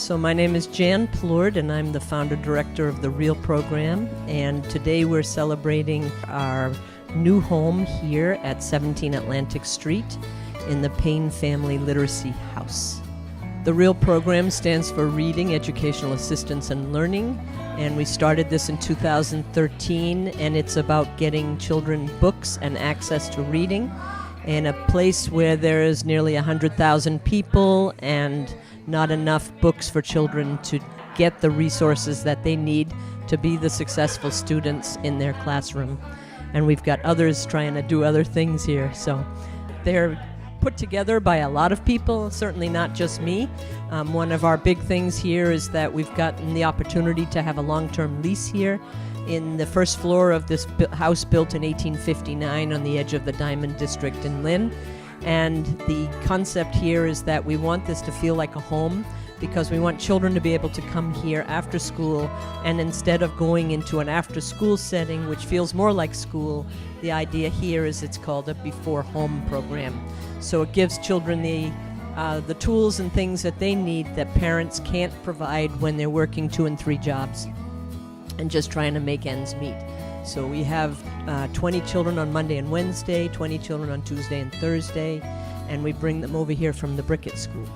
So my name is Jan Plourde, and I'm the founder-director of the REAL program. And today we're celebrating our new home here at 17 Atlantic Street in the Payne Family Literacy House. The REAL program stands for Reading, Educational Assistance, and Learning. And we started this in 2013, and it's about getting children books and access to reading in a place where there is nearly 100,000 people and not enough books for children to get the resources that they need to be the successful students in their classroom. And we've got others trying to do other things here. So they're put together by a lot of people, certainly not just me. One of our big things here is that we've gotten the opportunity to have a long-term lease here in the first floor of this house built in 1859 on the edge of the Diamond District in Lynn. And the concept here is that we want this to feel like a home because we want children to be able to come here after school, and instead of going into an after-school setting, which feels more like school, the idea here is it's called a before-home program. So it gives children the tools and things that they need that parents can't provide when they're working 2 and 3 jobs and just trying to make ends meet. So we have 20 children on Monday and Wednesday, 20 children on Tuesday and Thursday, and we bring them over here from the Brickett School.